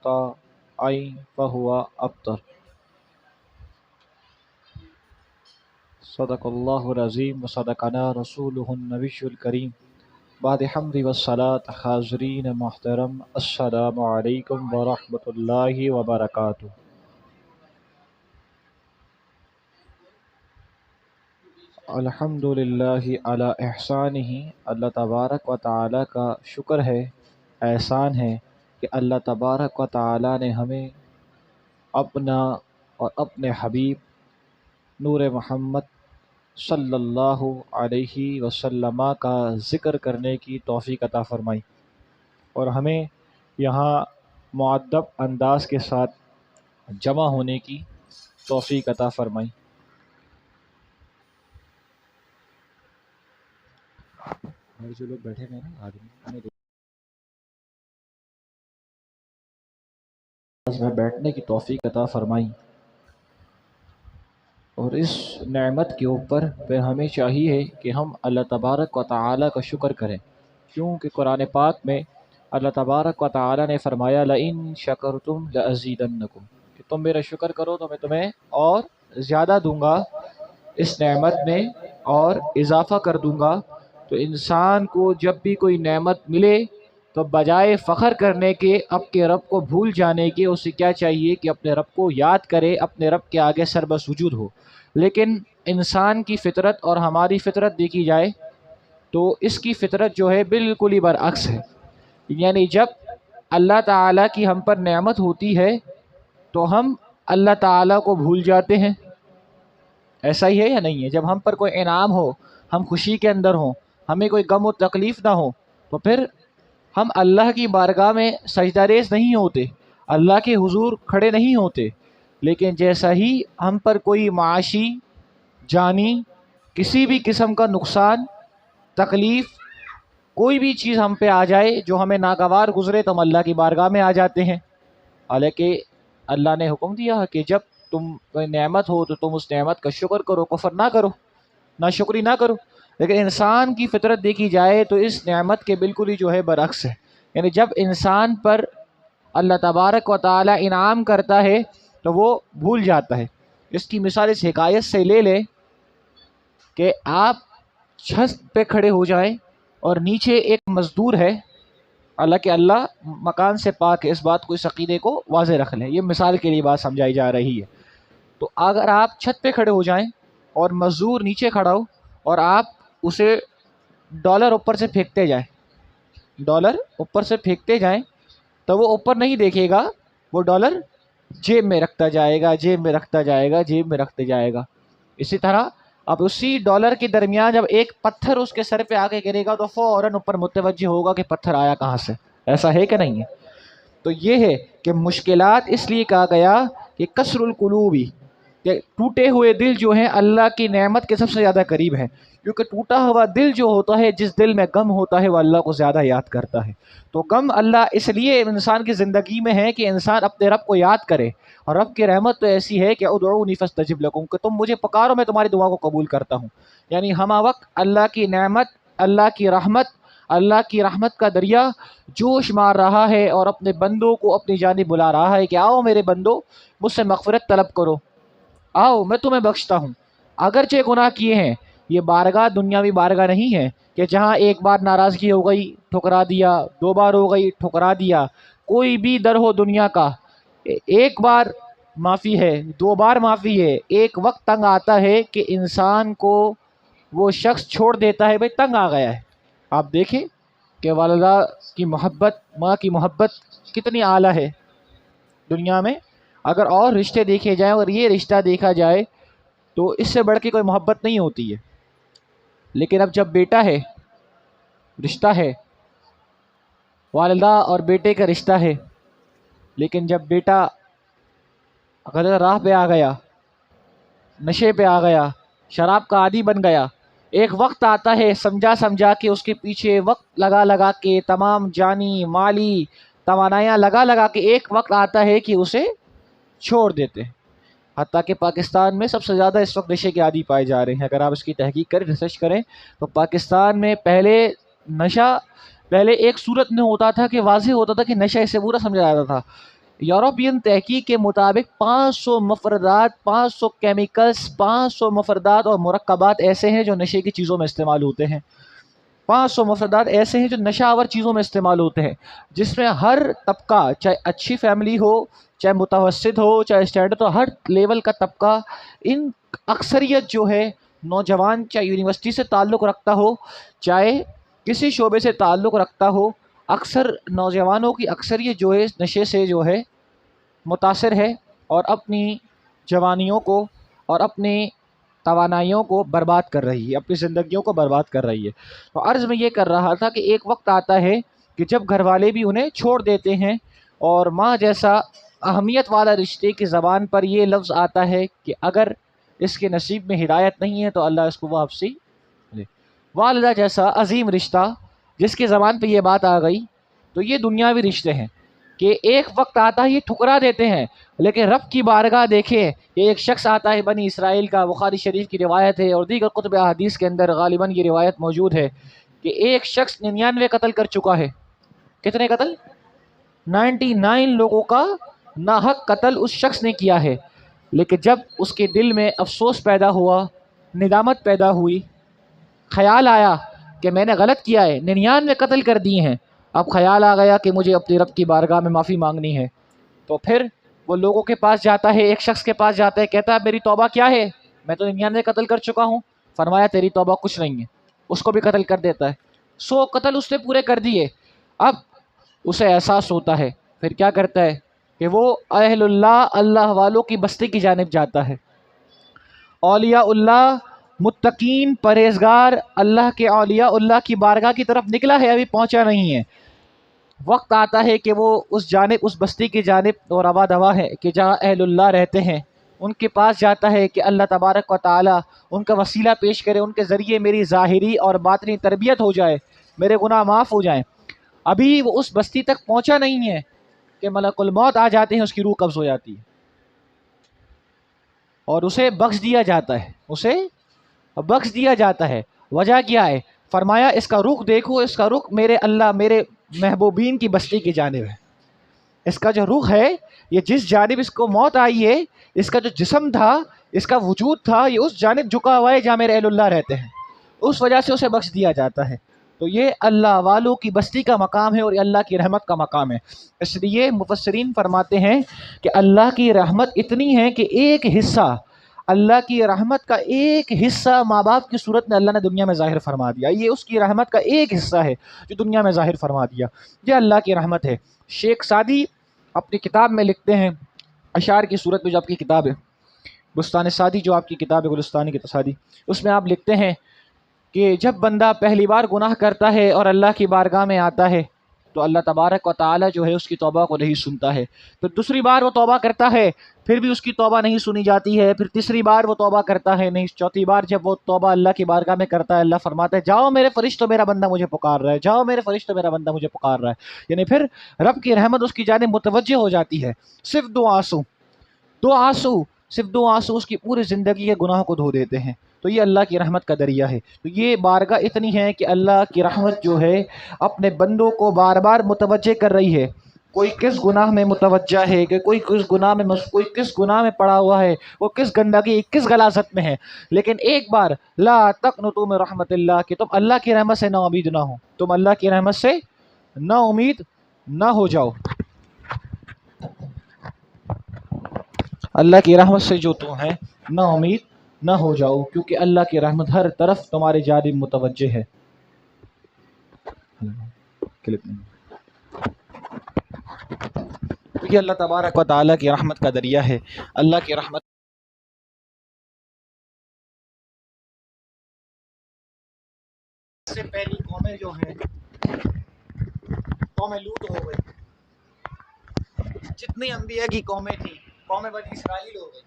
المقطع فهو أبتر. صدق الله العظيم وصدقنا رسوله النبي الكريم. بعد حمد والصلاة حاضرین محترم، السلام علیکم ورحمۃ اللہ وبرکاتہ۔ الحمد للہ علی احسانہ، اللہ تبارک و تعالیٰ کا شکر ہے، احسان ہے کہ اللہ تبارک و تعالیٰ نے ہمیں اپنا اور اپنے حبیب نور محمد صلی اللہ علیہ وسلم کا ذکر کرنے کی توفیق عطا فرمائی، اور ہمیں یہاں مؤدب انداز کے ساتھ جمع ہونے کی توفیق عطا فرمائی۔ اور جو لوگ بیٹھے ہیں نا آدمی میں بیٹھنے کی توفیق عطا فرمائی، اور اس نعمت کے اوپر پھر ہمیں چاہیے کہ ہم اللہ تبارک و تعالیٰ کا شکر کریں، کیونکہ قرآن پاک میں اللہ تبارک و تعالیٰ نے فرمایا لَإِن شَكَرْتُمْ لَأَزِيدَنَّكُمْ، کہ تم میرا شکر کرو تو میں تمہیں اور زیادہ دوں گا، اس نعمت میں اور اضافہ کر دوں گا۔ تو انسان کو جب بھی کوئی نعمت ملے تو بجائے فخر کرنے کے، اپنے رب کو بھول جانے کے، اسے کیا چاہیے کہ اپنے رب کو یاد کرے، اپنے رب کے آگے سر بسجود ہو۔ لیکن انسان کی فطرت اور ہماری فطرت دیکھی جائے تو اس کی فطرت جو ہے بالکل ہی برعکس ہے، یعنی جب اللہ تعالیٰ کی ہم پر نعمت ہوتی ہے تو ہم اللہ تعالیٰ کو بھول جاتے ہیں۔ ایسا ہی ہے یا نہیں ہے؟ جب ہم پر کوئی انعام ہو، ہم خوشی کے اندر ہوں، ہمیں کوئی غم و تکلیف نہ ہو، تو پھر ہم اللہ کی بارگاہ میں سجدہ ریز نہیں ہوتے، اللہ کے حضور کھڑے نہیں ہوتے۔ لیکن جیسا ہی ہم پر کوئی معاشی، جانی، کسی بھی قسم کا نقصان، تکلیف، کوئی بھی چیز ہم پہ آ جائے جو ہمیں ناگوار گزرے تو ہم اللہ کی بارگاہ میں آ جاتے ہیں۔ حالانکہ اللہ نے حکم دیا کہ جب تم کوئی نعمت ہو تو تم اس نعمت کا شکر کرو، کفر نہ کرو، ناشکری نہ کرو۔ لیکن انسان کی فطرت دیکھی جائے تو اس نعمت کے بالکل ہی جو ہے برعکس ہے، یعنی جب انسان پر اللہ تبارک و تعالی انعام کرتا ہے تو وہ بھول جاتا ہے۔ اس کی مثال اس حکایت سے لے لیں کہ آپ چھت پہ کھڑے ہو جائیں اور نیچے ایک مزدور ہے، حالانکہ اللہ مکان سے پاک ہے، اس بات کو، اس عقیدے کو واضح رکھ لیں، یہ مثال کے لیے بات سمجھائی جا رہی ہے۔ تو اگر آپ چھت پہ کھڑے ہو جائیں اور مزدور نیچے کھڑا ہو اور آپ اسے ڈالر اوپر سے پھینکتے جائیں، ڈالر اوپر سے پھینکتے جائیں، تو وہ اوپر نہیں دیکھے گا، وہ ڈالر جیب میں رکھتا جائے گا، جیب میں رکھتا جائے گا، جیب میں رکھتے جائے گا۔ اسی طرح اب اسی ڈالر کے درمیان جب ایک پتھر اس کے سر پہ آ کے گرے گا تو فوراً اوپر متوجہ ہوگا کہ پتھر آیا کہاں سے۔ ایسا ہے کہ نہیں ہے؟ تو یہ ہے کہ مشکلات اس لیے کہا گیا کہ کسر القلوبی، کہ ٹوٹے ہوئے دل جو ہیں اللہ کی نعمت کے سب سے زیادہ قریب ہیں، کیونکہ ٹوٹا ہوا دل جو ہوتا ہے، جس دل میں غم ہوتا ہے، وہ اللہ کو زیادہ یاد کرتا ہے۔ تو غم اللہ اس لیے انسان کی زندگی میں ہے کہ انسان اپنے رب کو یاد کرے، اور رب کی رحمت تو ایسی ہے کہ ادعونی فاستجب لکم، کہ تم مجھے پکارو میں تمہاری دعا کو قبول کرتا ہوں۔ یعنی ہمہ وقت اللہ کی نعمت، اللہ کی رحمت کا دریا جوش مار رہا ہے اور اپنے بندوں کو اپنی جانب بلا رہا ہے کہ آؤ میرے بندو، مجھ سے مغفرت طلب کرو، آؤ میں تمہیں بخشتا ہوں۔ اگرچہ گناہ کیے ہیں، یہ بارگاہ دنیاوی بارگاہ نہیں ہے کہ جہاں ایک بار ناراضگی ہو گئی ٹھکرا دیا، دو بار ہو گئی ٹھکرا دیا۔ کوئی بھی در ہو دنیا کا، ایک بار معافی ہے، دو بار معافی ہے، ایک وقت تنگ آتا ہے کہ انسان کو وہ شخص چھوڑ دیتا ہے، بھائی تنگ آ گیا ہے۔ آپ دیکھیں کہ والدہ کی محبت، ماں کی محبت کتنی اعلیٰ ہے دنیا میں۔ اگر اور رشتے دیکھے جائیں، اور یہ رشتہ دیکھا جائے تو اس سے بڑھ کے کوئی محبت نہیں ہوتی ہے۔ لیکن اب جب بیٹا ہے، رشتہ ہے، والدہ اور بیٹے کا رشتہ ہے، لیکن جب بیٹا غلط راہ پہ آ گیا، نشے پہ آ گیا، شراب کا عادی بن گیا، ایک وقت آتا ہے سمجھا سمجھا کے اس کے پیچھے وقت لگا لگا کے، تمام جانی مالی توانائیاں لگا لگا کے، ایک وقت آتا ہے کہ اسے چھوڑ دیتے ہیں۔ حتیٰ کہ پاکستان میں سب سے زیادہ اس وقت نشے کے عادی پائے جا رہے ہیں۔ اگر آپ اس کی تحقیق کریں، ریسرچ کریں، تو پاکستان میں پہلے ایک صورت میں ہوتا تھا کہ واضح ہوتا تھا کہ نشہ اسے برا سمجھا جاتا تھا، یورپین تحقیق کے مطابق 500 مفردات، 500 کیمیکلز، 500 مفردات اور مرکبات ایسے ہیں جو نشے کی چیزوں میں استعمال ہوتے ہیں. 500 مفردات ایسے ہیں جو نشہ آور چیزوں میں استعمال ہوتے ہیں، جس میں ہر طبقہ، چاہے اچھی فیملی ہو، چاہے متوسط ہو، چاہے اسٹینڈرڈ ہو، ہر لیول کا طبقہ، ان اکثریت جو ہے نوجوان، چاہے یونیورسٹی سے تعلق رکھتا ہو، چاہے کسی شعبے سے تعلق رکھتا ہو، اکثر نوجوانوں کی اکثریت جو ہے اس نشے سے جو ہے متاثر ہے، اور اپنی جوانیوں کو اور اپنی توانائیوں کو برباد کر رہی ہے، اپنی زندگیوں کو برباد کر رہی ہے. تو عرض میں یہ کر رہا تھا کہ ایک وقت آتا ہے کہ جب گھر والے بھی انہیں چھوڑ دیتے ہیں، اور ماں جیسا اہمیت والا رشتے کی زبان پر یہ لفظ آتا ہے کہ اگر اس کے نصیب میں ہدایت نہیں ہے تو اللہ اس کو واپسی دے. والدہ جیسا عظیم رشتہ جس کی زبان پہ یہ بات آ گئی، تو یہ دنیاوی رشتے ہیں کہ ایک وقت آتا ہے یہ ٹھکرا دیتے ہیں، لیکن رب کی بارگاہ دیکھیں کہ ایک شخص آتا ہے بنی اسرائیل کا، بخاری شریف کی روایت ہے اور دیگر کتب احادیث کے اندر غالباً یہ روایت موجود ہے کہ ایک شخص 99 قتل کر چکا ہے. کتنے قتل؟ 99 لوگوں کا ناحق قتل اس شخص نے کیا ہے. لیکن جب اس کے دل میں افسوس پیدا ہوا، ندامت پیدا ہوئی، خیال آیا کہ میں نے غلط کیا ہے، 99 قتل کر دیے ہیں، اب خیال آ گیا کہ مجھے اپنے رب کی بارگاہ میں معافی مانگنی ہے، تو پھر وہ لوگوں کے پاس جاتا ہے، ایک شخص کے پاس جاتا ہے، کہتا ہے میری توبہ کیا ہے، میں تو 99 قتل کر چکا ہوں. فرمایا تیری توبہ کچھ نہیں ہے. اس کو بھی قتل کر دیتا ہے. 100 قتل اس نے پورے کر دیے. اب اسے احساس ہوتا ہے، پھر کیا کرتا ہے کہ وہ اہل اللہ، اللہ والوں کی بستی کی جانب جاتا ہے. اولیاء اللہ، متقین، پرہیزگار اللہ کے اولیاء اللہ کی بارگاہ کی طرف نکلا ہے، ابھی پہنچا نہیں ہے. وقت آتا ہے کہ وہ اس جانب، اس بستی کی جانب اور روا دوا ہے کہ جہاں اہل اللہ رہتے ہیں، ان کے پاس جاتا ہے کہ اللہ تبارک و تعالی ان کا وسیلہ پیش کرے، ان کے ذریعے میری ظاہری اور باطنی تربیت ہو جائے، میرے گناہ معاف ہو جائیں. ابھی وہ اس بستی تک پہنچا نہیں ہے کہ ملک الموت آ جاتے ہیں، اس کی روح قبض ہو جاتی ہے اور اسے بخش دیا جاتا ہے. اسے بخش دیا جاتا ہے. وجہ کیا ہے؟ فرمایا اس کا رخ دیکھو، اس کا رخ میرے اللہ، میرے محبوبین کی بستی کی جانب ہے. اس کا جو رخ ہے، یہ جس جانب اس کو موت آئی ہے، اس کا جو جسم تھا، اس کا وجود تھا، یہ اس جانب جھکا ہوا ہے جہاں میرے اہل اللہ رہتے ہیں. اس وجہ سے اسے بخش دیا جاتا ہے. تو یہ اللہ والوں کی بستی کا مقام ہے اور یہ اللہ کی رحمت کا مقام ہے. اس لیے مفسرین فرماتے ہیں کہ اللہ کی رحمت اتنی ہے کہ ایک حصہ، اللہ کی رحمت کا ایک حصہ ماں باپ کی صورت میں اللہ نے دنیا میں ظاہر فرما دیا. یہ اس کی رحمت کا ایک حصہ ہے جو دنیا میں ظاہر فرما دیا. یہ اللہ کی رحمت ہے. شیخ سعدی اپنی کتاب میں لکھتے ہیں، اشعار کی صورت میں جو آپ کی کتاب ہے بستان سعدی، جو آپ کی کتاب ہے گلستانی کی تصادی، اس میں آپ لکھتے ہیں کہ جب بندہ پہلی بار گناہ کرتا ہے اور اللہ کی بارگاہ میں آتا ہے تو اللہ تبارک و تعالی جو ہے اس کی توبہ کو نہیں سنتا ہے. پھر دوسری بار وہ توبہ کرتا ہے، پھر بھی اس کی توبہ نہیں سنی جاتی ہے. پھر تیسری بار وہ توبہ کرتا ہے نہیں. چوتھی بار جب وہ توبہ اللہ کی بارگاہ میں کرتا ہے، اللہ فرماتا ہے جاؤ میرے فرشتوں، میرا بندہ مجھے پکار رہا ہے، جاؤ میرے فرشتوں، میرا بندہ مجھے پکار رہا ہے. یعنی پھر رب کی رحمت اس کی جانب متوجہ ہو جاتی ہے. صرف دو آنسو، دو آنسو، صرف دو آنسو اس کی پوری زندگی کے گناہوں کو دھو دیتے ہیں. تو یہ اللہ کی رحمت کا دریا ہے. تو یہ بارگاہ اتنی ہے کہ اللہ کی رحمت جو ہے اپنے بندوں کو بار بار متوجہ کر رہی ہے. کوئی کس گناہ میں متوجہ ہے، کہ کوئی کس گناہ میں کوئی کس گناہ میں پڑا ہوا ہے، وہ کس گندگی، کس غلاظت میں ہے. لیکن ایک بار لا تقنطوا من رحمت اللہ، کہ تم اللہ کی رحمت سے نا امید نہ ہو، تم اللہ کی رحمت سے نا امید نہ ہو جاؤ. اللہ کی رحمت سے جو تم ہے نا امید نہ ہو جاؤ، کیونکہ اللہ کی رحمت ہر طرف تمہارے جانب متوجہ ہے. یہ اللہ تبارک و تعالیٰ کی رحمت کا دریا ہے. اللہ کی رحمت سے پہلی قومیں جو ہیں قوم لوط ہو گئی. جتنی انبیاء کی قومیں تھیں، قوم بنی اسرائیل ہو گئی.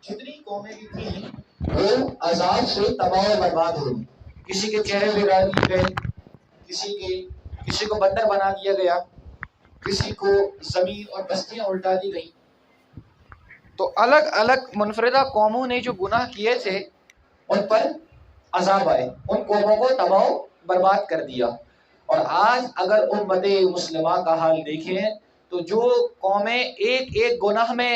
جتنی قومیں بھی تھیں وہ عذاب سے تباہ و برباد ہوئی. کسی کے چہرے بگاڑ دیے گئے، کسی کو بندر بنا دیا گیا، کسی کو زمین اور بستیاں الٹا دی گئی. تو الگ الگ منفردہ قوموں نے جو گناہ کیے تھے ان پر عذاب آئے، ان قوموں کو تباہ و برباد کر دیا. اور آج اگر امت مسلمہ کا حال دیکھیں تو جو قومیں ایک ایک گناہ میں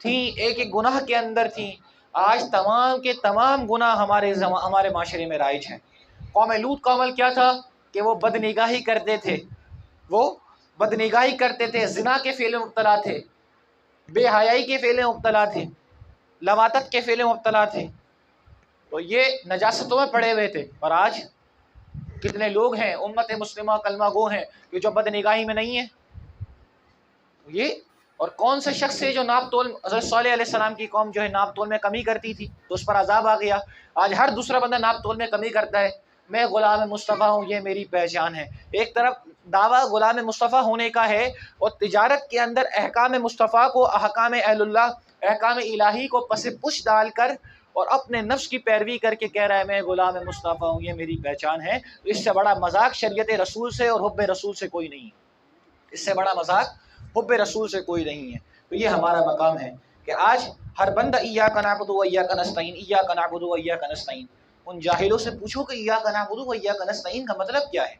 تھیں، ایک ایک گناہ کے اندر تھیں، آج تمام کے تمام گناہ ہمارے معاشرے میں رائج ہیں۔ قوم لوط کا عمل کیا تھا کہ وہ بدنگاہی کرتے تھے، وہ بدنگاہی کرتے تھے، زنا کے فعل میں مبتلا تھے، بے حیائی کے فعل میں مبتلا تھے، لواطت کے فعل میں مبتلا تھے، تو یہ نجاستوں میں پڑے ہوئے تھے۔ اور آج کتنے لوگ ہیں امت مسلمہ کلمہ گو ہیں کہ جو بدنگاہی میں نہیں ہیں۔ یہ اور کون سے شخص ہے جو ناپ تول، حضرت صالح علیہ السلام کی قوم جو ہے ناپ تول میں کمی کرتی تھی تو اس پر عذاب آ گیا۔ آج ہر دوسرا بندہ ناپ تول میں کمی کرتا ہے، میں غلام مصطفیٰ ہوں، یہ میری پہچان ہے۔ ایک طرف دعویٰ غلام مصطفیٰ ہونے کا ہے اور تجارت کے اندر احکام مصطفیٰ کو، احکام اہل اللہ، احکام الہی کو پس پش ڈال کر اور اپنے نفس کی پیروی کر کے کہہ رہا ہے میں غلام مصطفیٰ ہوں، یہ میری پہچان ہے۔ تو اس سے بڑا مذاق شریعت رسول سے اور حب رسول سے کوئی نہیں ہے، اس سے بڑا مذاق حب رسول سے کوئی نہیں ہے۔ تو یہ ہمارا مقام ہے کہ آج ہر بندہ ایاک نعبد و ایاک نستعین، ایاک نعبد و ایاک نستعین۔ ان جاہلوں سے پوچھو کہ ایاک نعبد و ایاک نستعین کا مطلب کیا ہے،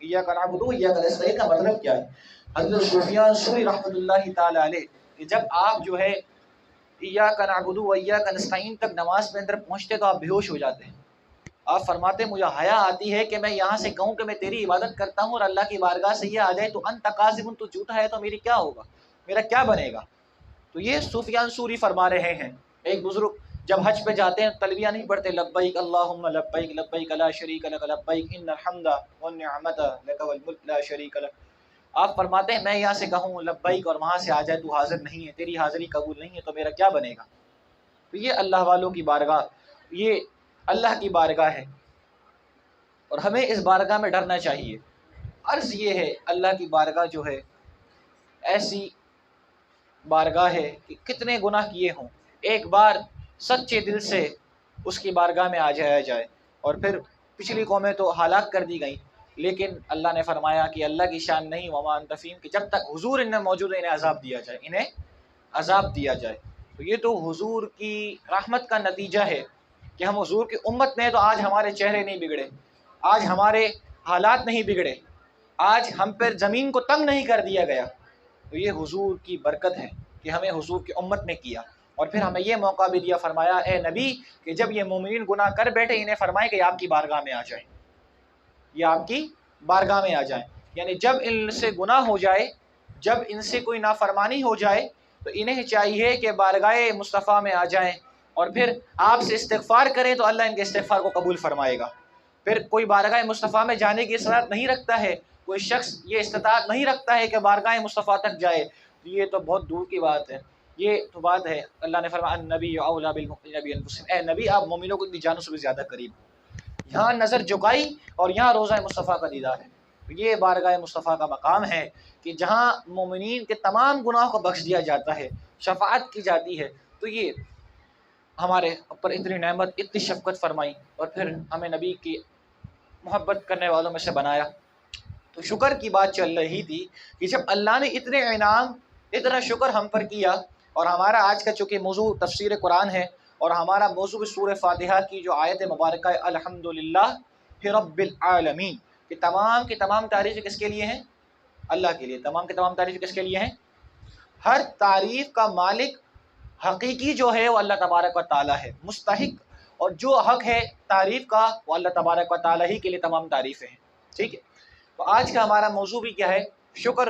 ایاک نعبد و ایاک نستعین کا مطلب کیا ہے۔ حضرت سفیان ثوری رحمۃ اللہ تعالی علیہ کہ جب آپ جو ہے ایاک نعبد و ایاک نستعین تک نماز کے اندر پہنچتے تو آپ بے ہوش ہو جاتے ہیں۔ آپ فرماتے مجھے حیا آتی ہے کہ میں یہاں سے کہوں کہ میں تیری عبادت کرتا ہوں اور اللہ کی بارگاہ سے یہ آ جائے تو انت کاذب، تو جھوٹا ہے، تو میری کیا ہوگا، میرا کیا بنے گا۔ تو یہ سفیان ثوری فرما رہے ہیں۔ ایک بزرگ جب حج پہ جاتے ہیں تلبیہ نہیں پڑھتے، لبیک اللہم لبیک لبیک لا شریک لک لبیک ان الحمد والنعمت لک والملک لا شریک لک۔ آپ فرماتے ہیں میں یہاں سے کہوں لبیک اور وہاں سے آ جائے تو حاضر نہیں ہے، تیری حاضری قبول نہیں ہے، تو میرا کیا بنے گا۔ تو یہ اللہ والوں کی بارگاہ، یہ اللہ کی بارگاہ ہے اور ہمیں اس بارگاہ میں ڈرنا چاہیے۔ عرض یہ ہے اللہ کی بارگاہ جو ہے ایسی بارگاہ ہے کہ کتنے گناہ کیے ہوں ایک بار سچے دل سے اس کی بارگاہ میں آ جایا جائے۔ اور پھر پچھلی قومیں تو ہلاک کر دی گئیں، لیکن اللہ نے فرمایا کہ اللہ کی شان نہیں وما انت فیہم، کہ جب تک حضور ان میں موجود ہے انہیں عذاب دیا جائے، انہیں عذاب دیا جائے۔ تو یہ تو حضور کی رحمت کا نتیجہ ہے کہ ہم حضور کی امت میں، تو آج ہمارے چہرے نہیں بگڑے، آج ہمارے حالات نہیں بگڑے، آج ہم پر زمین کو تنگ نہیں کر دیا گیا۔ تو یہ حضور کی برکت ہے کہ ہمیں حضور کی امت میں کیا، اور پھر ہمیں یہ موقع بھی دیا، فرمایا اے نبی کہ جب یہ مومنین گناہ کر بیٹھے انہیں فرمائے کہ آپ کی بارگاہ میں آ جائیں، یہ آپ کی بارگاہ میں آ جائیں۔ یعنی جب ان سے گناہ ہو جائے، جب ان سے کوئی نافرمانی ہو جائے تو انہیں چاہیے کہ بارگاہ مصطفیٰ میں آ جائیں اور پھر آپ سے استغفار کریں تو اللہ ان کے استغفار کو قبول فرمائے گا۔ پھر کوئی بارگاہ مصطفیٰ میں جانے کی استطاعت نہیں رکھتا ہے، کوئی شخص یہ استطاعت نہیں رکھتا ہے کہ بارگاہ مصطفیٰ تک جائے، تو یہ تو بہت دور کی بات ہے۔ یہ تو بات ہے اللہ نے فرمایا النبی اولیٰ بالمؤمنین بانفسہم، اے نبی آپ مومنوں کو ان کی جانوں سے بھی زیادہ قریب۔ یہاں نظر جھکائی اور یہاں روضہ مصطفیٰ کا دیدار ہے۔ یہ بارگاہ مصطفیٰ کا مقام ہے کہ جہاں مومنین کے تمام گناہوں کو بخش دیا جاتا ہے، شفاعت کی جاتی ہے۔ تو یہ ہمارے اوپر اتنی نعمت، اتنی شفقت فرمائی اور پھر ہمیں نبی کی محبت کرنے والوں میں سے بنایا۔ تو شکر کی بات چل رہی تھی کہ جب اللہ نے اتنے انعام، اتنا شکر ہم پر کیا، اور ہمارا آج کا چونکہ موضوع تفسیر قرآن ہے اور ہمارا موضوع سورہ فاتحہ کی جو آیت مبارکہ ہے الحمدللہ رب العالمین، کہ تمام تعریفیں کس کے لیے ہیں، اللہ کے لیے۔ تمام تعریفیں کس کے لیے ہیں، ہر تعریف کا مالک حقیقی جو ہے وہ اللہ تبارک و تعالیٰ ہے، مستحق، اور جو حق ہے تعریف کا وہ اللہ تبارک و تعالیٰ ہی کے لیے تمام تعریفیں ہیں۔ ٹھیک ہے، تو آج کا ہمارا موضوع بھی کیا ہے، شکر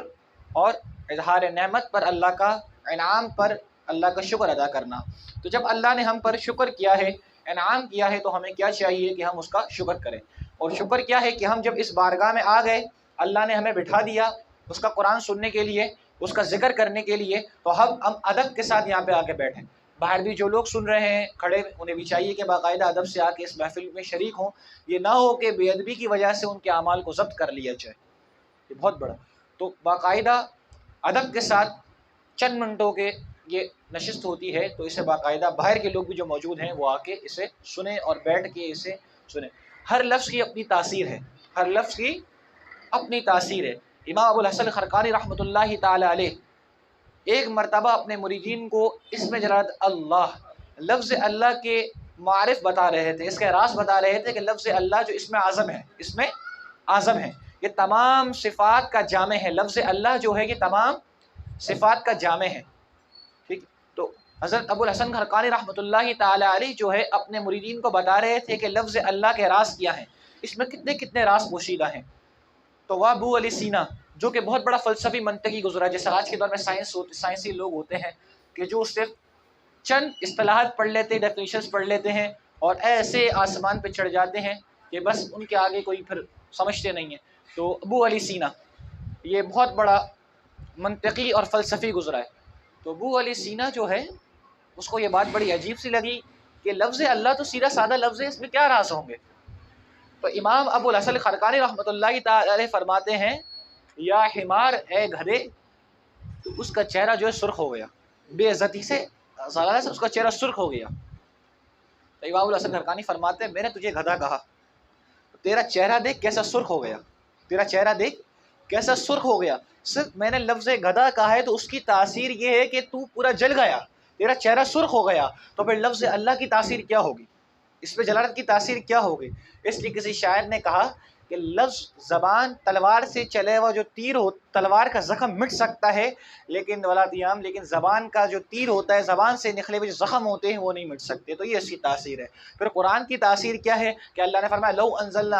اور اظہار نعمت پر، اللہ کا انعام پر اللہ کا شکر ادا کرنا۔ تو جب اللہ نے ہم پر شکر کیا ہے، انعام کیا ہے، تو ہمیں کیا چاہیے کہ ہم اس کا شکر کریں۔ اور شکر کیا ہے کہ ہم جب اس بارگاہ میں آ گئے، اللہ نے ہمیں بٹھا دیا اس کا قرآن سننے کے لیے، اس کا ذکر کرنے کے لیے، تو ہم ادب کے ساتھ یہاں پہ آ کے بیٹھیں۔ باہر بھی جو لوگ سن رہے ہیں کھڑے، انہیں بھی چاہیے کہ باقاعدہ ادب سے آ کے اس محفل میں شریک ہوں، یہ نہ ہو کہ بے ادبی کی وجہ سے ان کے اعمال کو ضبط کر لیا جائے، یہ بہت بڑا۔ تو باقاعدہ ادب کے ساتھ چند منٹوں کے یہ نشست ہوتی ہے، تو اسے باقاعدہ باہر کے لوگ بھی جو موجود ہیں وہ آ کے اسے سنیں اور بیٹھ کے اسے سنیں۔ ہر لفظ کی اپنی تاثیر ہے، ہر لفظ کی اپنی تاثیر ہے۔ امام ابو الحسن خرقانی رحمۃ اللہ تعالی علیہ ایک مرتبہ اپنے مریدین کو اس میں جلالت اللہ، لفظ اللہ کے معارف بتا رہے تھے، اس کے راز بتا رہے تھے کہ لفظ اللہ جو اس میں اعظم ہے، اس میں اعظم ہے، یہ تمام صفات کا جامع ہے. لفظ اللہ جو ہے یہ تمام صفات کا جامع ہے. ٹھیک. تو حضرت ابو الحسن خرقانی رحمۃ اللہ تعالی علیہ جو ہے اپنے مریدین کو بتا رہے تھے کہ لفظ اللہ کے راز کیا ہیں، اس میں کتنے کتنے راز پوشیدہ ہیں. تو وہ ابو علی سینا جو کہ بہت بڑا فلسفی منطقی گزرا، جیسے آج کے دور میں سائنسی لوگ ہوتے ہیں کہ جو صرف چند اصطلاحات پڑھ لیتے، ڈیفینیشنز پڑھ لیتے ہیں اور ایسے آسمان پہ چڑھ جاتے ہیں کہ بس ان کے آگے کوئی پھر سمجھتے نہیں ہیں. تو ابو علی سینا یہ بہت بڑا منطقی اور فلسفی گزرا ہے. تو ابو علی سینا جو ہے اس کو یہ بات بڑی عجیب سی لگی کہ لفظ اللہ تو سیدھا سادہ لفظ ہے، اس میں کیا راز ہوں گے. تو امام ابو الحسن خرقانی رحمۃ اللہ تعالی علیہ فرماتے ہیں یا حمار اے گدھے، تو اس کا چہرہ جو ہے سرخ ہو گیا، بے عزتی سے اس کا چہرہ سرخ ہو گیا. تو امام ابو الحسن خرقانی فرماتے ہیں میں نے تجھے گدھا کہا، تیرا چہرہ دیکھ کیسا سرخ ہو گیا، تیرا چہرہ دیکھ کیسا سرخ ہو گیا. صرف میں نے لفظ گدھا کہا ہے تو اس کی تاثیر یہ ہے کہ تو پورا جل گیا، تیرا چہرہ سرخ ہو گیا. تو پھر لفظ اللہ کی تاثیر کیا ہوگی، اس پہ جلالت کی تاثیر کیا ہوگی. اس لیے کسی شاعر نے کہا کہ لفظ زبان تلوار سے چلے ہوا جو تیر ہو، تلوار کا زخم مٹ سکتا ہے لیکن ولادیام، لیکن زبان کا جو تیر ہوتا ہے، زبان سے نکلے ہوئے جو زخم ہوتے ہیں وہ نہیں مٹ سکتے. تو یہ اس کی تاثیر ہے. پھر قرآن کی تاثیر کیا ہے کہ اللہ نے فرمایا لو انزلنا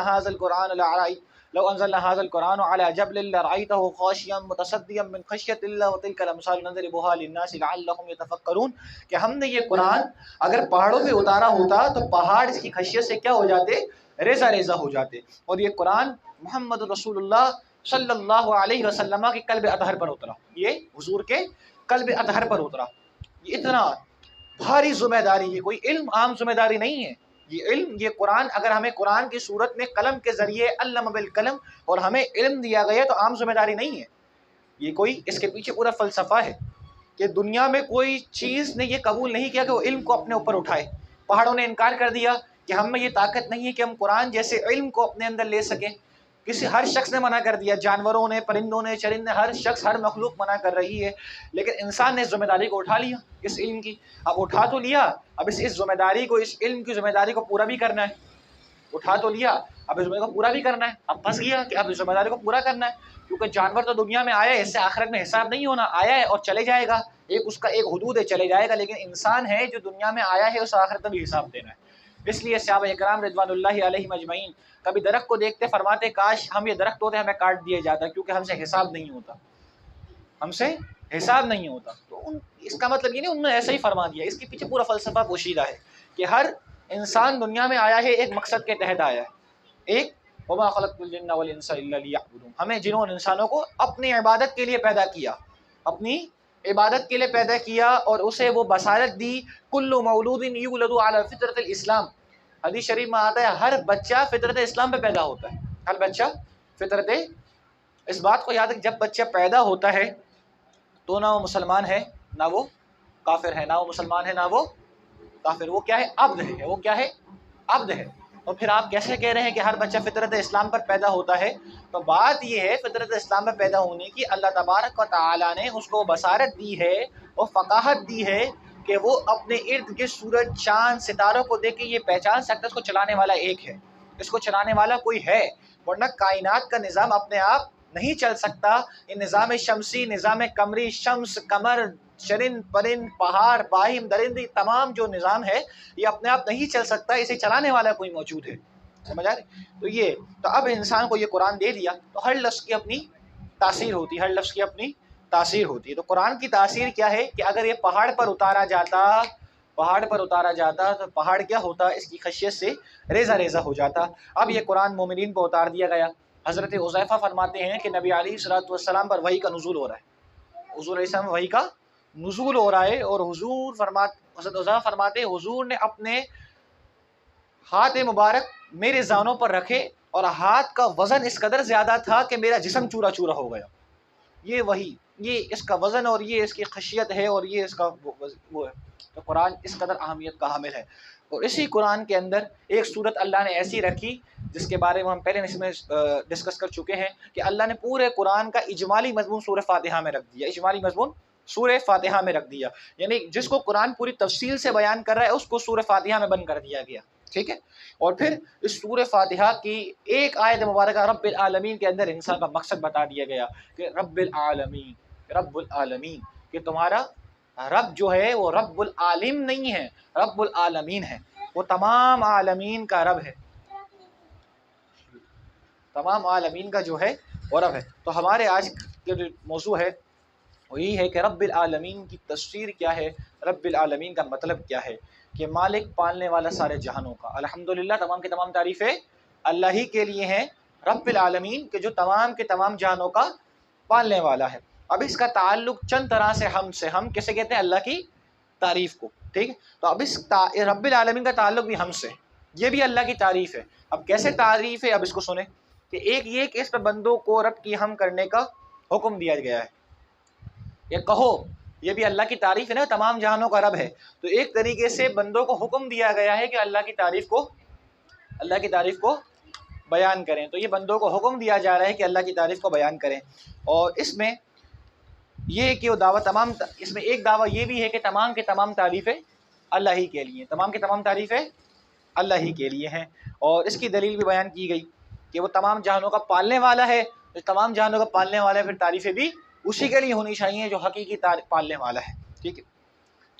هذا القرآن على جبل لرأيته خاشعا متصدعا من خشية الله وتلك الأمثال نضربها للناس لعلهم يتفكرون، کہ ہم نے یہ قرآن اگر پہاڑوں پہ اتارا ہوتا تو پہاڑ اس کی خشیت سے کیا ہو جاتے، ریزہ ریزہ ہو جاتے. اور یہ قرآن محمد رسول اللہ صلی اللہ علیہ وسلم کے قلب اطہر پر اترا، یہ حضور کے قلب اطہر پر اترا. یہ اتنا بھاری ذمہ داری ہے، کوئی علم عام ذمہ داری نہیں ہے. یہ علم، یہ قرآن اگر ہمیں قرآن کی صورت میں قلم کے ذریعے علم بالقلم اور ہمیں علم دیا گیا تو عام ذمہ داری نہیں ہے. یہ کوئی اس کے پیچھے پورا فلسفہ ہے کہ دنیا میں کوئی چیز نے یہ قبول نہیں کیا کہ وہ علم کو اپنے اوپر اٹھائے. پہاڑوں نے انکار کر دیا کہ ہم میں یہ طاقت نہیں ہے کہ ہم قرآن جیسے علم کو اپنے اندر لے سکیں. ہر شخص نے منع کر دیا، جانوروں نے، پرندوں نے، چرندے، ہر شخص، ہر مخلوق منع کر رہی ہے. لیکن انسان نے ذمہ داری کو اٹھا لیا اس علم کی. اب اٹھا تو لیا، اب اس ذمہ داری کو، اس علم کی ذمہ داری کو پورا بھی کرنا ہے. اٹھا تو لیا، اب اس ذمہ داری کو پورا بھی کرنا ہے. اب پھنس گیا کہ اب اس ذمہ داری کو پورا کرنا ہے، کیونکہ جانور تو دنیا میں آیا ہے، اس سے آخرت میں حساب نہیں ہونا. آیا ہے اور چلے جائے گا، اس کا ایک حدود ہے، چلے جائے گا. لیکن انسان ہے جو دنیا میں آیا ہے، اس آخرت میں بھی حساب دینا ہے. اس لیے صحابہ اکرام رضوان اللہ علیہم اجمعین کبھی درخت کو دیکھتے فرماتے کاش ہم یہ درخت ہوتے ہمیں کاٹ دیا جاتا، کیونکہ ہم سے حساب نہیں ہوتا، ہم سے حساب نہیں ہوتا. تو اس کا مطلب یہ نہیں انہوں نے ایسا ہی فرما دیا، اس کے پیچھے پورا فلسفہ پوشیدہ ہے کہ ہر انسان دنیا میں آیا ہے ایک مقصد کے تحت آیا ہے. ایک وما خلقت الجن والانس الا لیعبدون، ہمیں جنوں اور انسانوں کو اپنی عبادت کے لیے پیدا کیا، اپنی عبادت کے لیے پیدا کیا اور اسے وہ بصارت دی. کل مولود یولد علی فطرت الاسلام، حدیث شریف میں آتا ہے ہر بچہ فطرت اسلام پہ پیدا ہوتا ہے. ہر بچہ فطرت، اس بات کو یاد ہے کہ جب بچہ پیدا ہوتا ہے تو نہ وہ مسلمان ہے نہ وہ کافر ہے، نہ وہ مسلمان ہے نہ وہ کافر، وہ کیا ہے، عبد ہے. وہ کیا ہے، عبد ہے. اور پھر آپ کیسے کہہ رہے ہیں کہ ہر بچہ فطرت اسلام پر پیدا ہوتا ہے؟ تو بات یہ ہے فطرت اسلام پر پیدا ہونے کی اللہ تبارک و تعالیٰ نے اس کو بصارت دی ہے اور فقاہت دی ہے کہ وہ اپنے ارد گرد سورج، چاند، ستاروں کو دیکھ کے یہ پہچان سکتا ہے اس کو چلانے والا ایک ہے، اس کو چلانے والا کوئی ہے. ورنہ کائنات کا نظام اپنے آپ نہیں چل سکتا. یہ نظام شمسی، نظام قمری، شمس، قمر، چرند، پرند، پہاڑ، باہم، درندی، تمام جو نظام ہے یہ اپنے آپ نہیں چل سکتا، اسے چلانے والا کوئی موجود ہے. سمجھ آ رہی؟ تو اب انسان کو یہ قرآن دے دیا تو ہر لفظ کی اپنی تاثیر ہوتی ہے، ہر لفظ کی اپنی تاثیر ہوتی ہے. تو قرآن کی تاثیر کیا ہے کہ اگر یہ پہاڑ پر اتارا جاتا تو پہاڑ کیا ہوتا، اس کی خشیت سے ریزہ ریزہ ہو جاتا. اب یہ قرآن مومنین پر اتار دیا گیا. حضرت حذیفہ فرماتے ہیں کہ نبی علیہ الصلوۃ والسلام پر وحی کا نزول ہو رہا ہے، حضور علیہ السلام وحی کا نزول ہو رہا ہے. اور حضرت حذیفہ فرماتے ہیں حضور نے اپنے ہاتھ مبارک میرے زانوں پر رکھے اور ہاتھ کا وزن اس قدر زیادہ تھا کہ میرا جسم چورا چورا ہو گیا. یہ وحی، یہ اس کا وزن اور یہ اس کی خشیت ہے اور یہ اس کا وہ ہے. تو قرآن اس قدر اہمیت کا حامل ہے. اور اسی قرآن کے اندر ایک صورت اللہ نے ایسی رکھی جس کے بارے میں ہم پہلے اس میں ڈسکس کر چکے ہیں کہ اللہ نے پورے قرآن کا اجمالی مضمون سورہ فاتحہ میں رکھ دیا. اجمالی مضمون سورہ فاتحہ میں رکھ دیا، یعنی جس کو قرآن پوری تفصیل سے بیان کر رہا ہے اس کو سورہ فاتحہ میں بند کر دیا گیا. ٹھیک ہے. اور پھر اس سورہ فاتحہ کی ایک آیت مبارکہ رب العالمین کے اندر انسان کا مقصد بتا دیا گیا کہ رب العالمین، رب العالمین، کہ تمہارا رب جو ہے وہ رب العالم نہیں ہے، رب العالمین ہے، وہ تمام عالمین کا رب ہے، تمام عالمین کا جو ہے وہ رب ہے. تو ہمارے آج کے جو موضوع ہے وہ یہی ہے کہ رب العالمین کی تفسیر کیا ہے، رب العالمین کا مطلب کیا ہے، کہ مالک پالنے والا سارے جہانوں کا. الحمدللہ تمام کی تمام تعریفیں اللہ ہی کے لیے ہیں، رب العالمین کے جو تمام کے تمام جہانوں کا پالنے والا ہے. اب اس کا تعلق چند طرح سے ہم کیسے کہتے ہیں اللہ کی تعریف کو. ٹھیک ہے، تو اب اس رب العالمین کا تعلق بھی ہم سے، یہ بھی اللہ کی تعریف ہے. اب کیسے تعریف ہے، اب اس کو سنیں کہ ایک یہ کہ اس پہ بندوں کو رب کی ہم کرنے کا حکم دیا گیا ہے. یہ کہو، یہ بھی اللہ کی تعریف ہے نا، تمام جہانوں کا رب ہے. تو ایک طریقے سے بندوں کو حکم دیا گیا ہے کہ اللہ کی تعریف کو بیان کریں. تو یہ بندوں کو حکم دیا جا رہا ہے کہ اللہ کی تعریف کو بیان کریں. اور اس میں یہ کہ وہ دعویٰ اس میں ایک دعویٰ یہ بھی ہے کہ تمام کے تمام تعریفیں اللہ ہی کے لیے، تمام کے تمام تعریفیں اللہ ہی کے لیے ہیں. اور اس کی دلیل بھی بیان کی گئی کہ وہ تمام جہانوں کا پالنے والا ہے. تمام جہانوں کا پالنے والا ہے، پھر تعریفیں بھی اسی کے لیے ہونی چاہیے جو حقیقی پالنے والا ہے. ٹھیک ہے،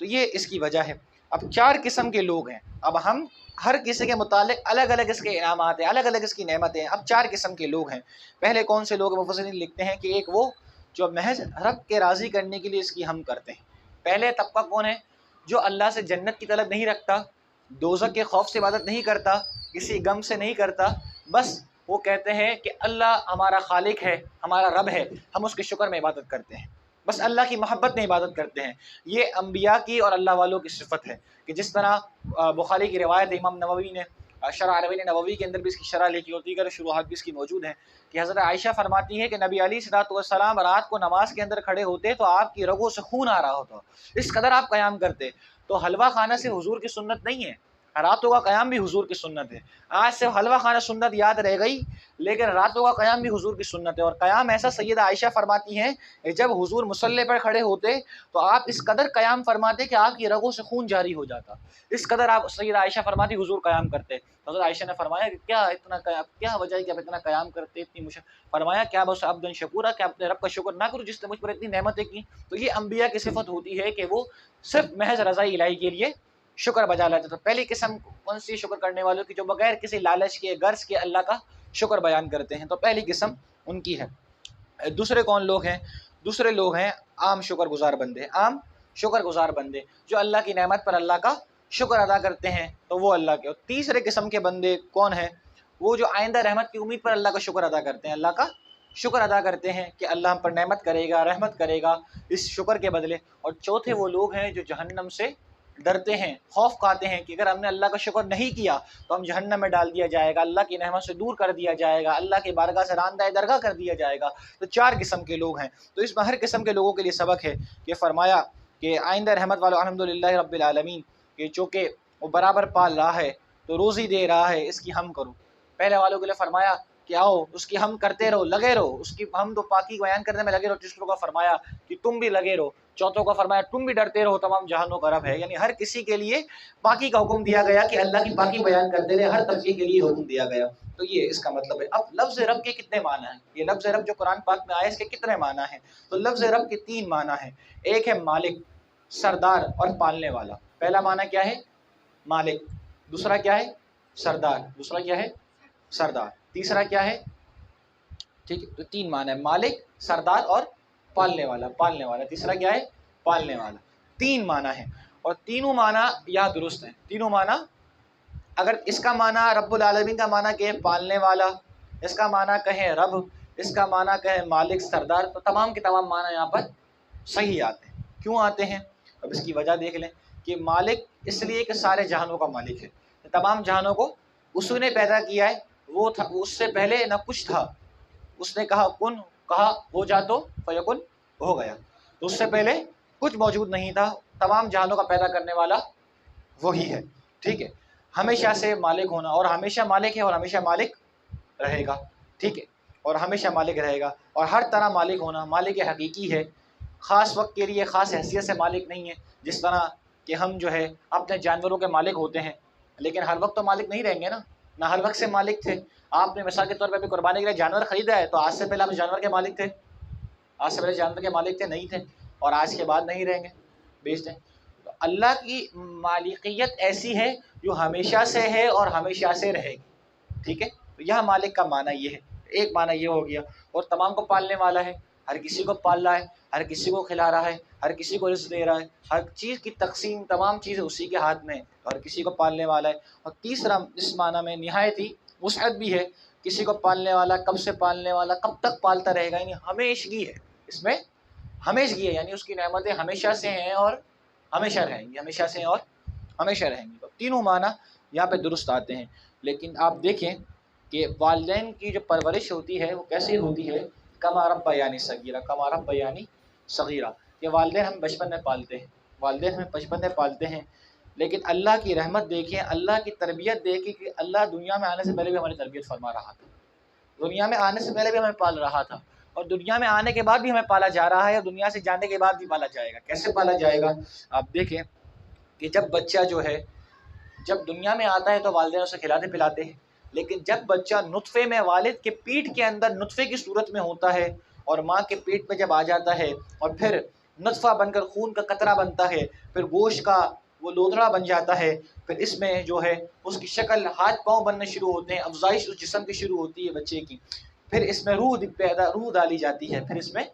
تو یہ اس کی وجہ ہے. اب 4 قسم کے لوگ ہیں. اب ہم ہر کسی کے متعلق الگ الگ اس کے انعامات ہیں، الگ الگ اس کی نعمتیں ہیں. اب 4 قسم کے لوگ ہیں. پہلے کون سے لوگ مفسرین لکھتے ہیں کہ ایک وہ جو محض رب کے راضی کرنے کے لیے اس کی ہم کرتے ہیں. پہلے طبقہ کون ہے؟ جو اللہ سے جنت کی طلب نہیں رکھتا، دوزخ کے خوف سے عبادت نہیں کرتا، کسی غم سے نہیں کرتا، بس وہ کہتے ہیں کہ اللہ ہمارا خالق ہے، ہمارا رب ہے، ہم اس کے شکر میں عبادت کرتے ہیں، بس اللہ کی محبت میں عبادت کرتے ہیں. یہ انبیاء کی اور اللہ والوں کی صفت ہے. کہ جس طرح بخاری کی روایت امام نووی نے شرح عربین نووی کے اندر بھی اس کی شرح لکھی ہوتی ہے، شروحات بھی اس کی موجود ہیں، کہ حضرت عائشہ فرماتی ہے کہ نبی علیہ السلام رات کو نماز کے اندر کھڑے ہوتے تو آپ کی رگوں سے خون آ رہا ہوتا، اس قدر آپ قیام کرتے. تو حلوہ خانہ سے حضور کی سنت نہیں ہے، راتوں کا قیام بھی حضور کی سنت ہے. آج سے حلوہ خانہ سنت یاد رہ گئی، لیکن راتوں کا قیام بھی حضور کی سنت ہے. اور قیام ایسا سیدہ عائشہ فرماتی ہیں کہ جب حضور مصلی پر کھڑے ہوتے تو آپ اس قدر قیام فرماتے کہ آپ کی رگوں سے خون جاری ہو جاتا، اس قدر آپ سیدہ عائشہ فرماتی حضور قیام کرتے. حضرت عائشہ نے فرمایا کہ کیا وجہ ہے کہ آپ اتنا قیام کرتے، اتنی فرمایا کیا بس عبدن شکورا، کہ اپنے رب کا شکر نہ کروں جس نے مجھ پر اتنی نعمتیں کی. تو یہ انبیاء کی صفت ہوتی ہے کہ وہ صرف محض رضا الہی کے لیے شکر بجا لیتے. تو پہلی قسم کون سی شکر کرنے والوں کی؟ جو بغیر کسی لالچ کے، غرض کے اللہ کا شکر بیان کرتے ہیں. تو پہلی قسم ان کی ہے. دوسرے کون لوگ ہیں؟ دوسرے لوگ ہیں عام شکر گزار بندے، عام شکر گزار بندے جو اللہ کی نعمت پر اللہ کا شکر ادا کرتے ہیں، تو وہ اللہ کے. اور تیسرے قسم کے بندے کون ہیں؟ وہ جو آئندہ رحمت کی امید پر اللہ کا شکر ادا کرتے ہیں، اللہ کا شکر ادا کرتے ہیں کہ اللہ ہم پر نعمت کرے گا، رحمت کرے گا اس شکر کے بدلے. اور چوتھے وہ لوگ ہیں جو جہنم سے ڈرتے ہیں، خوف کھاتے ہیں کہ اگر ہم نے اللہ کا شکر نہیں کیا تو ہم جہنم میں ڈال دیا جائے گا، اللہ کی نعمت سے دور کر دیا جائے گا، اللہ کی بارگاہ سے راندہ درگاہ کر دیا جائے گا. تو 4 قسم کے لوگ ہیں. تو اس میں ہر قسم کے لوگوں کے لیے سبق ہے کہ فرمایا کہ آئندہ رحمت والو الحمدللہ رب العالمین، کہ چونکہ وہ برابر پال رہا ہے تو روزی دے رہا ہے، اس کی ہم کرو. پہلے والوں کے لیے فرمایا کہ آؤ اس کی ہم کرتے رہو، لگے رہو، اس کی ہم تو پاکی بیان کرنے میں لگے رہو. تیسروں کا فرمایا کہ تم بھی لگے رہو. چوتھوں کا فرمایا تم بھی ڈرتے رہو، تمام جہانوں کا رب ہے. یعنی ہر کسی کے لیے پاکی کا حکم دیا گیا کہ اللہ کی پاکی بیان کرتے رہے، ہر طبقے کے لیے حکم دیا گیا. تو یہ اس کا مطلب ہے. اب لفظ رب کے کتنے معنی ہیں؟ یہ لفظ رب جو قرآن پاک میں آیا اس کے کتنے معنی ہیں؟ تو لفظ رب کے 3 معنی ہیں. ایک ہے مالک، سردار اور پالنے والا. پہلا معنی کیا ہے؟ مالک. دوسرا کیا ہے؟ سردار. دوسرا کیا ہے؟ سردار. تیسرا کیا ہے؟ ٹھیک ہے، تو 3 معنی ہے، مالک، سردار اور پالنے والا. پالنے والا. تیسرا کیا ہے؟ پالنے والا. 3 معنی ہیں اور تینوں معنی یا درست ہیں. تینوں معنی، اگر اس کا معنی رب العالمین کا معنی کہیں پالنے والا، اس کا معنی کہیں رب، اس کا معنی کہیں مالک، سردار، تو تمام کے تمام معنی یہاں پر صحیح آتے ہیں. کیوں آتے ہیں؟ اب اس کی وجہ دیکھ لیں کہ مالک اس لیے کہ سارے جہانوں کا مالک ہے، تمام جہانوں کو اسی نے پیدا کیا ہے. وہ تھا، اس سے پہلے نہ کچھ تھا، اس نے کہا کن، کہا ہو جا تو فیکن، ہو گیا. تو اس سے پہلے کچھ موجود نہیں تھا. تمام جہانوں کا پیدا کرنے والا وہی ہے. ٹھیک ہے، ہمیشہ سے مالک ہونا، اور ہمیشہ مالک ہے اور ہمیشہ مالک رہے گا. ٹھیک ہے، اور ہمیشہ مالک رہے گا اور ہر طرح مالک ہونا. مالک حقیقی ہے، خاص وقت کے لیے خاص حیثیت سے مالک نہیں ہے. جس طرح کہ ہم جو ہے اپنے جانوروں کے مالک ہوتے ہیں، لیکن ہر وقت تو مالک نہیں رہیں گے نا، نہ ہر وقت سے مالک تھے۔ آپ نے مثال کے طور پہ ابھی قربانی کے لیے جانور خریدا ہے، تو آج سے پہلے آپ جانور کے مالک تھے؟ آج سے پہلے جانور کے مالک تھے؟ نہیں تھے، اور آج کے بعد نہیں رہیں گے، بیچ دیں۔ تو اللہ کی مالکیت ایسی ہے جو ہمیشہ سے ہے اور ہمیشہ سے رہے گی، ٹھیک ہے؟ تو یہاں مالک کا معنی یہ ہے، ایک معنی یہ ہو گیا، اور تمام کو پالنے والا ہے، ہر کسی کو پال رہا ہے، ہر کسی کو کھلا رہا ہے، ہر کسی کو رزق دے رہا ہے، ہر چیز کی تقسیم تمام چیزیں اسی کے ہاتھ میں ہے، اور کسی کو پالنے والا ہے۔ اور تیسرا اس معنی میں نہایت ہی وسعت بھی ہے، کسی کو پالنے والا، کب سے پالنے والا، کب تک پالتا رہے گا، یعنی ہمیشگی ہے اس میں، ہمیشگی ہے، یعنی اس کی نعمتیں ہمیشہ سے ہیں اور ہمیشہ رہیں گی، ہمیشہ سے اور ہمیشہ رہیں گی۔ تو تینوں معنی یہاں پہ درست آتے ہیں۔ لیکن آپ دیکھیں کہ والدین کی جو پرورش ہوتی ہے وہ کیسے ہوتی ہے؟ کما ربیانی صغیرہ، کما ربیانی صغیرہ، کہ والدین ہم بچپن میں پالتے ہیں، والدین ہمیں بچپن میں پالتے ہیں، لیکن اللہ کی رحمت دیکھیں، اللہ کی تربیت دیکھیں کہ اللہ دنیا میں آنے سے پہلے بھی ہماری تربیت فرما رہا تھا، دنیا میں آنے سے پہلے بھی ہمیں پال رہا تھا، اور دنیا میں آنے کے بعد بھی ہمیں پالا جا رہا ہے، اور دنیا سے جانے کے بعد بھی پالا جائے گا۔ کیسے پالا جائے گا؟ آپ دیکھیں کہ جب بچہ جو ہے جب دنیا میں آتا ہے تو والدین اسے کھلاتے پلاتے ہیں، لیکن جب بچہ نطفے میں والد کے پیٹ کے اندر نطفے کی صورت میں ہوتا ہے اور ماں کے پیٹ میں جب آ جاتا ہے اور پھر نطفہ بن کر خون کا قطرہ بنتا ہے، پھر گوشت کا وہ لوتھڑا بن جاتا ہے، پھر اس میں جو ہے اس کی شکل، ہاتھ پاؤں بننے شروع ہوتے ہیں، افزائش اس جسم کی شروع ہوتی ہے بچے کی، پھر اس میں روح ڈالی جاتی ہے، پھر اس میں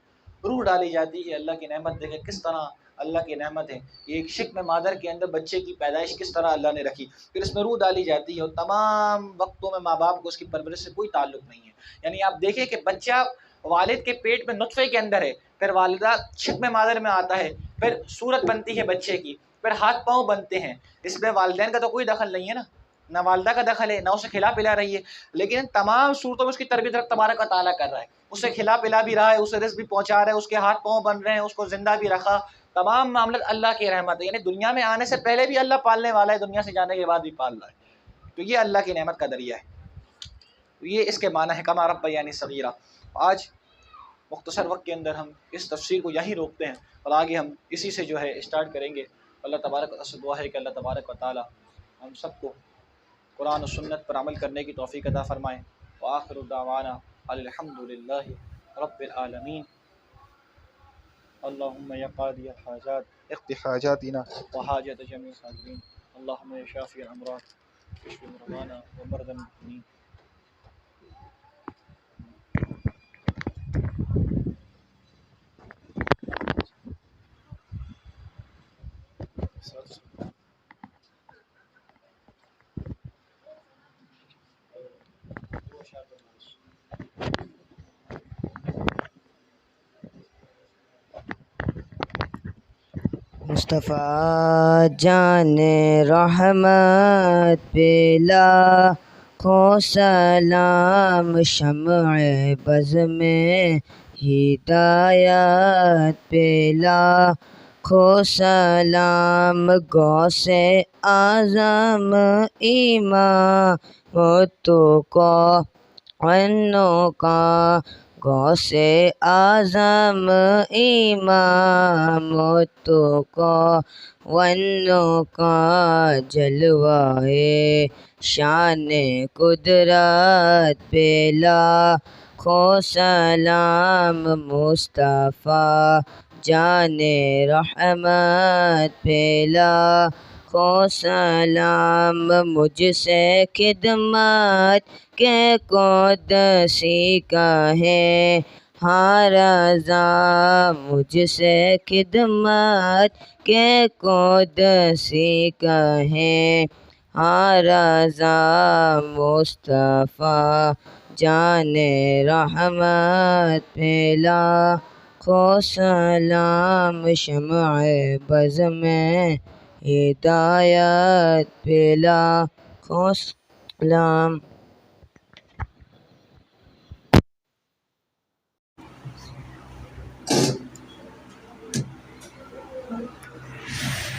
روح ڈالی جاتی ہے۔ اللہ کی نعمت دیکھیں کس طرح اللہ کی نعمت ہے، یہ ایک شکم مادر کے اندر بچے کی پیدائش کس طرح اللہ نے رکھی، پھر اس میں روح ڈالی جاتی ہے، اور تمام وقتوں میں ماں باپ کو اس کی پرورش سے کوئی تعلق نہیں ہے۔ یعنی آپ دیکھیں کہ بچہ والد کے پیٹ میں نطفے کے اندر ہے، پھر والدہ شکم مادر میں آتا ہے، پھر صورت بنتی ہے بچے کی، پھر ہاتھ پاؤں بنتے ہیں، اس میں والدین کا تو کوئی دخل نہیں ہے نا، نہ والدہ کا دخل ہے، نہ اسے کھلا پلا رہی ہے، لیکن تمام صورتوں میں اس کی تربیت رب تبارک و تعالیٰ کر رہا ہے، اسے کھلا پلا بھی رہا ہے، اسے رزق بھی پہنچا رہا ہے، اس کے ہاتھ پاؤں بن رہے ہیں، اس کو زندہ بھی رکھا، تمام معاملات اللہ کی رحمت ہے۔ یعنی دنیا میں آنے سے پہلے بھی اللہ پالنے والا ہے، دنیا سے جانے کے بعد بھی پال رہا ہے، تو یہ اللہ کی نعمت کا ذریعہ ہے۔ تو یہ اس کے معنی ہے کما ربیانی صغیرہ۔ آج مختصر وقت کے اندر ہم اس تفسیر کو یہیں روکتے ہیں، اور آگے ہم اسی سے جو ہے اسٹارٹ کریں گے۔ اللہ تبارک سے دعا ہے کہ اللہ تبارک و تعالی ہم سب کو قرآن و سنت پر عمل کرنے کی توفیق عطا فرمائیں۔ وآخر دعوانا الحمدللہ رب العالمین۔ اللہم یا قاضی الحاجات اقض حاجاتنا وحاجات جمیع الحاضرین، اللہم یا شافی الامراض اشف مرضانا ومرضى المسلمین۔ مصطفیٰ جان رحمت پہ لاکھوں سلام، شمع بز میں ہدایت پہ لاکھوں سلام، غوث اعظم امام تو کونوں کا، غوث اعظم امام تو کونوں کا، جلوہ شان قدرت پہ لاکھوں سلام، مصطفیٰ جان رحمت پہ لاکھوں سلام، مجھ سے خدمت کے قدسی کہیں ہاں رضا، مجھ سے خدمت کے قدسی کہیں ہاں رضا، مصطفیٰ جان رحمت پہ لاکھوں سلام، شمع بز میں ہدایت پہ لاکھوں سلام۔